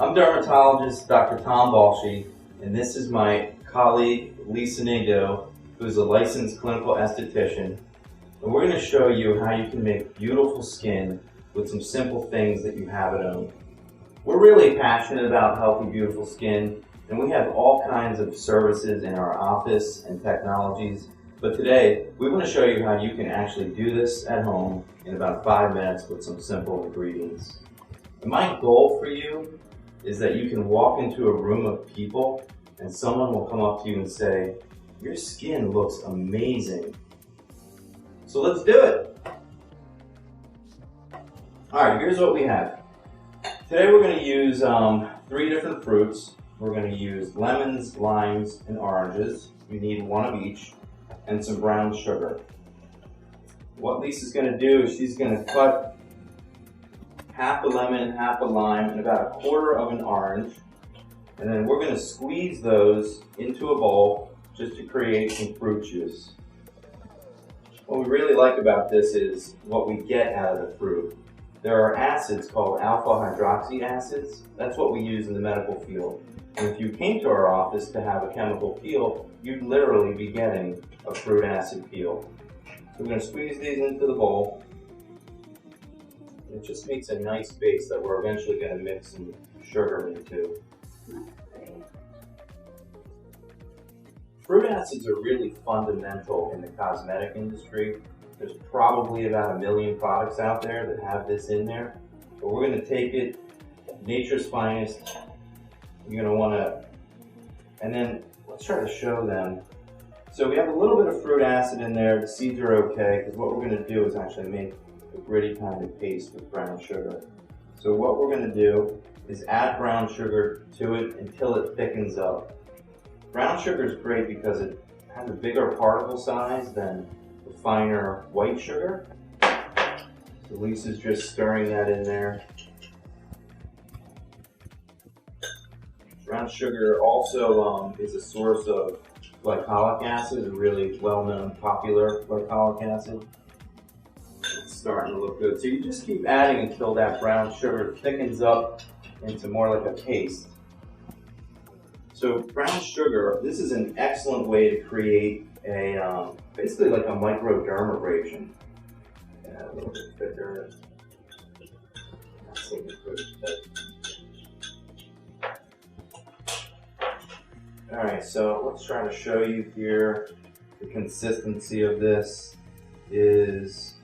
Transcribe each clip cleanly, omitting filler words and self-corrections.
I'm dermatologist Dr. Tom Balshi, and this is my colleague Lisa Nago, who's a licensed clinical esthetician. And we're going to show you how you can make beautiful skin with some simple things that you have at home. We're really passionate about healthy, beautiful skin, and we have all kinds of services in our office and technologies. But today, we want to show you how you can actually do this at home in about 5 minutes with some simple ingredients. And my goal for you is that you can walk into a room of people and someone will come up to you and say, "Your skin looks amazing." So let's do it. All right, here's what we have. Today we're going to use 3 different fruits. We're going to use lemons, limes, and oranges. You need 1 of each, and some brown sugar. What Lisa's going to do is she's going to cut half a lemon, half a lime, and about 1/4 of an orange. And then we're going to squeeze those into a bowl just to create some fruit juice. What we really like about this is what we get out of the fruit. There are acids called alpha hydroxy acids. That's what we use in the medical field. And if you came to our office to have a chemical peel, you'd literally be getting a fruit acid peel. So we're going to squeeze these into the bowl. It just makes a nice base that we're eventually going to mix some sugar into. Fruit acids are really fundamental in the cosmetic industry. There's probably about 1 million products out there that have this in there. But we're going to take it, nature's finest. You're going to want to, and then let's try to show them. So we have a little bit of fruit acid in there. The seeds are okay, because what we're going to do is actually make a gritty kind of paste with brown sugar. So what we're going to do is add brown sugar to it until it thickens up. Brown sugar is great because it has a bigger particle size than the finer white sugar. So Lisa's just stirring that in there. Brown sugar also is a source of glycolic acid, a really well-known popular glycolic acid. It's starting to look good. So you just keep adding until that brown sugar thickens up into more like a paste. So brown sugar, this is an excellent way to create a, basically like a microdermabrasion. Yeah, a little bit thicker. That's looking good. All right, so let's try to show you here. The consistency of this is,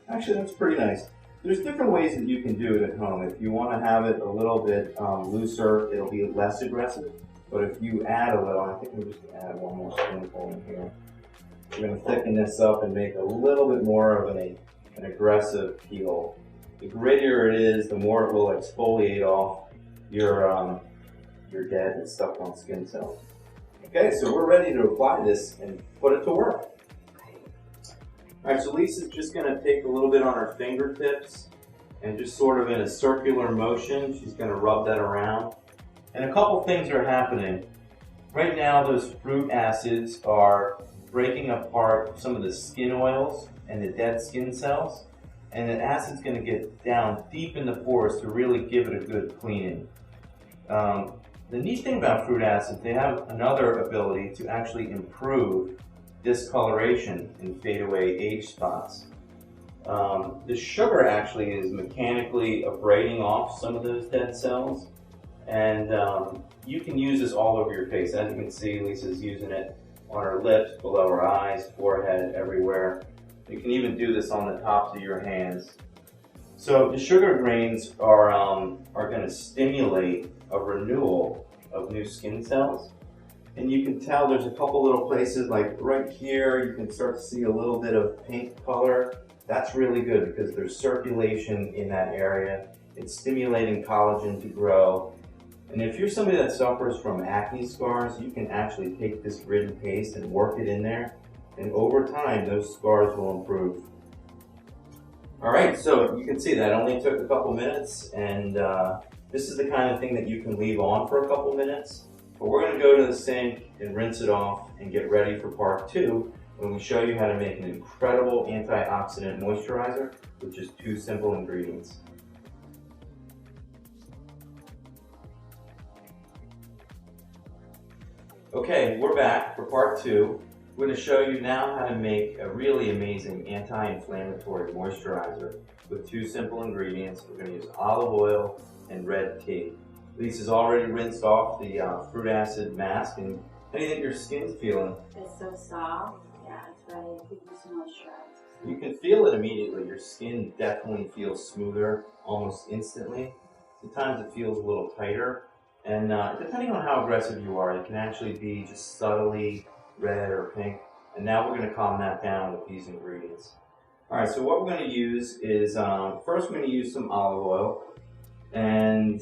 actually that's pretty nice. There's different ways that you can do it at home. If you want to have it a little bit looser, it'll be less aggressive. But if you add a little, I think we're just going to add 1 more spoonful in here. We're going to thicken this up and make a little bit more of an aggressive peel. The grittier it is, the more it will exfoliate off your dead and stuck on skin cells. Okay, so we're ready to apply this and put it to work. All right, so Lisa's just going to take a little bit on her fingertips and just sort of in a circular motion, she's going to rub that around. And a couple things are happening. Right now, those fruit acids are breaking apart some of the skin oils and the dead skin cells. And the acid's going to get down deep in the pores to really give it a good cleaning. The neat thing about fruit acids, they have another ability to actually improve discoloration and fade away age spots. The sugar actually is mechanically abrading off some of those dead cells. And you can use this all over your face. As you can see, Lisa's using it on her lips, below her eyes, forehead, everywhere. You can even do this on the tops of your hands. So the sugar grains are going to stimulate a renewal of new skin cells. And you can tell there's a couple little places, like right here, you can start to see a little bit of pink color. That's really good because there's circulation in that area. It's stimulating collagen to grow. And if you're somebody that suffers from acne scars, you can actually take this gritty paste and work it in there. And over time, those scars will improve. All right, so you can see that only took a couple minutes. And this is the kind of thing that you can leave on for a couple minutes. But we're going to go to the sink and rinse it off and get ready for part 2 when we show you how to make an incredible antioxidant moisturizer with just 2 simple ingredients. Okay, we're back for part two. We're going to show you now how to make a really amazing anti-inflammatory moisturizer with two simple ingredients. We're going to use olive oil and red tea. Lisa's already rinsed off the fruit acid mask, and how do you think your skin's feeling? It's so soft. Yeah, it's ready to give you some moisturizer. You can feel it immediately. Your skin definitely feels smoother almost instantly. Sometimes it feels a little tighter. And depending on how aggressive you are, it can actually be just subtly red or pink. And now we're going to calm that down with these ingredients. Alright, so what we're going to use is, first we're going to use some olive oil. And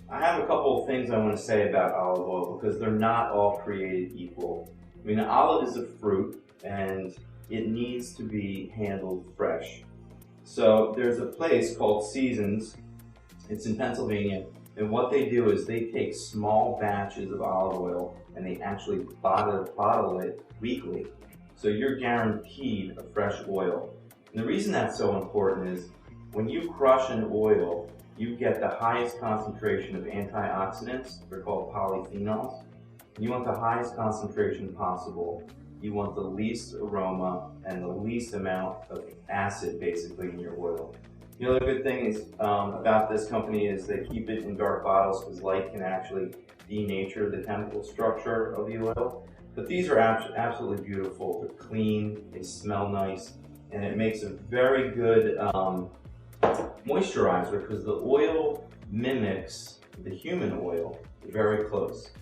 I have a couple of things I want to say about olive oil because they're not all created equal. I mean, an olive is a fruit and it needs to be handled fresh. So there's a place called Seasons. It's in Pennsylvania. And what they do is they take small batches of olive oil and they actually bottle it weekly. So you're guaranteed a fresh oil. And the reason that's so important is when you crush an oil, you get the highest concentration of antioxidants. They're called polyphenols. You want the highest concentration possible. You want the least aroma and the least amount of acid basically in your oil. The other good thing is about this company is they keep it in dark bottles because light can actually denature the chemical structure of the oil. But these are absolutely beautiful. They're clean, they smell nice, and it makes a very good moisturizer because the oil mimics the human oil very close.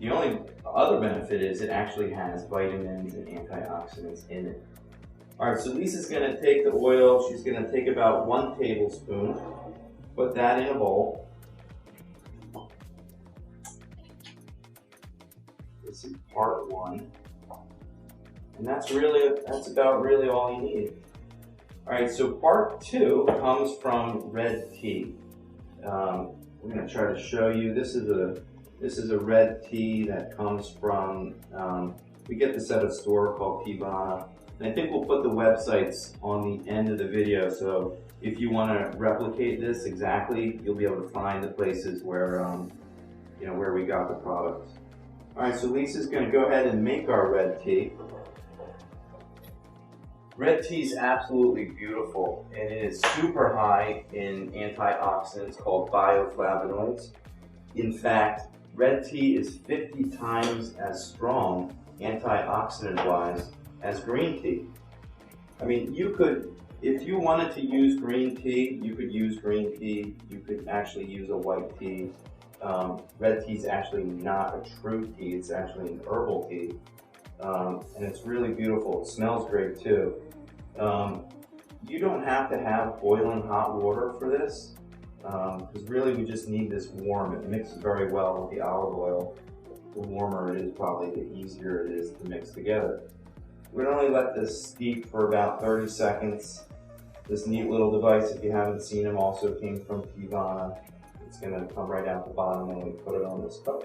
The only other benefit is it actually has vitamins and antioxidants in it. Alright, so Lisa's going to take the oil, she's going to take about 1 tablespoon, put that in a bowl. This is part 1. And that's about really all you need. Alright, so part 2 comes from red tea. We're going to try to show you, this is a red tea that comes from, we get this at a store called Tivana. And I think we'll put the websites on the end of the video, so if you want to replicate this exactly, you'll be able to find the places where, where we got the products. Alright, so Lisa's going to go ahead and make our red tea. Red tea is absolutely beautiful, and it is super high in antioxidants called bioflavonoids. In fact, red tea is 50 times as strong antioxidant-wise as green tea. I mean, you could, if you wanted to use green tea, you could use green tea. You could actually use a white tea. Red tea is actually not a true tea. It's actually an herbal tea. And it's really beautiful. It smells great too. You don't have to have boiling hot water for this, because really we just need this warm. It mixes very well with the olive oil. The warmer it is, probably the easier it is to mix together. We're going to only let this steep for about 30 seconds. This neat little device, if you haven't seen them, also came from Tivana. It's going to come right out the bottom when we put it on this cup.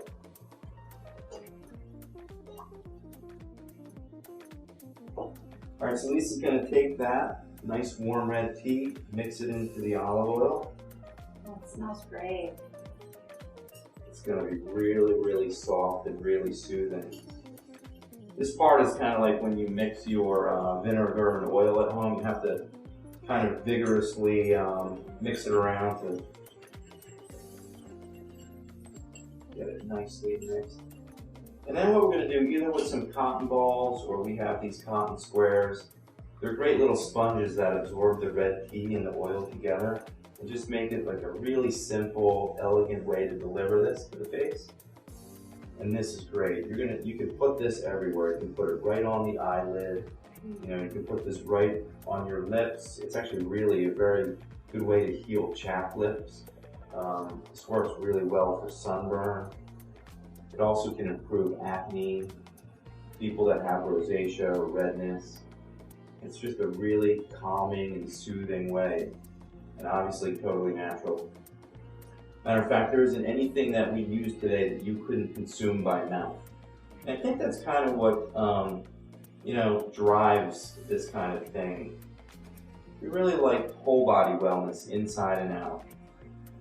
Alright, so Lisa's going to take that nice warm red tea, mix it into the olive oil. Oh, it smells great. It's going to be really, really soft and really soothing. This part is kind of like when you mix your vinegar and oil at home. You have to kind of vigorously mix it around to get it nicely mixed. And then what we're going to do, either with some cotton balls or we have these cotton squares, they're great little sponges that absorb the red tea and the oil together and just make it like a really simple, elegant way to deliver this to the face. And this is great. You can put this everywhere. You can put it right on the eyelid. You can put this right on your lips. It's actually really a very good way to heal chapped lips. This works really well for sunburn. It also can improve acne, people that have rosacea or redness. It's just a really calming and soothing way, and obviously totally natural. Matter of fact, there isn't anything that we use today that you couldn't consume by mouth. And I think that's kind of what drives this kind of thing. We really like whole body wellness inside and out.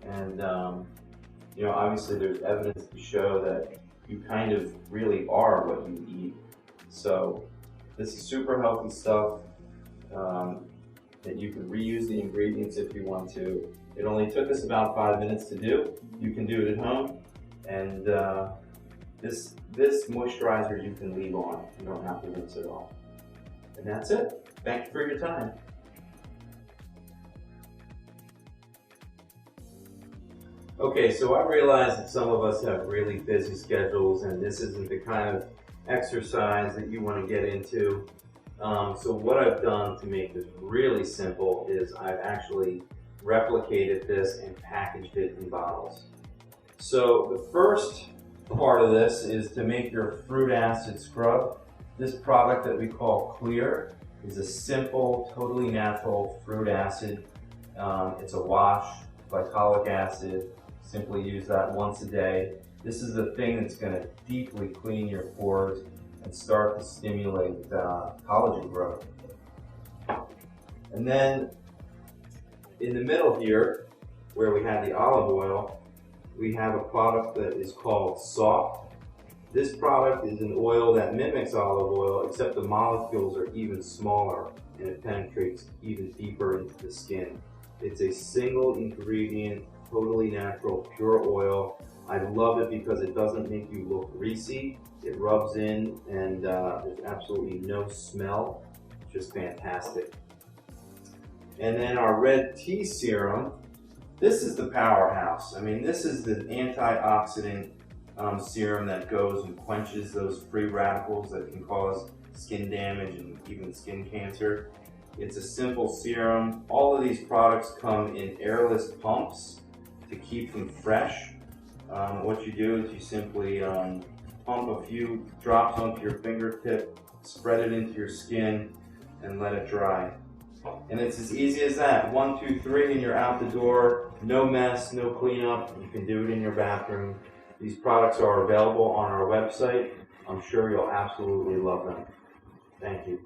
And obviously there's evidence to show that you kind of really are what you eat. So this is super healthy stuff that you can reuse the ingredients if you want to. It only took us about 5 minutes to do. You can do it at home, and this moisturizer you can leave on. You don't have to rinse it off. And that's it. Thank you for your time. Okay, so I realize that some of us have really busy schedules, and this isn't the kind of exercise that you want to get into. So what I've done to make this really simple is I've actually replicated this and packaged it in bottles. So the first part of this is to make your fruit acid scrub. This product that we call Clear is a simple, totally natural fruit acid. It's a wash, glycolic acid. Simply use that once a day. This is the thing that's going to deeply clean your pores and start to stimulate collagen growth. And then in the middle here, where we have the olive oil, we have a product that is called Soft. This product is an oil that mimics olive oil, except the molecules are even smaller and it penetrates even deeper into the skin. It's a single ingredient, totally natural, pure oil. I love it because it doesn't make you look greasy. It rubs in and there's absolutely no smell. Just fantastic. And then our red tea serum. This is the powerhouse. I mean, this is the antioxidant serum that goes and quenches those free radicals that can cause skin damage and even skin cancer. It's a simple serum. All of these products come in airless pumps to keep them fresh. What you do is you simply pump a few drops onto your fingertip, spread it into your skin, and let it dry. And it's as easy as that. 1, 2, 3, and you're out the door. No mess, no cleanup. You can do it in your bathroom. These products are available on our website. I'm sure you'll absolutely love them. Thank you.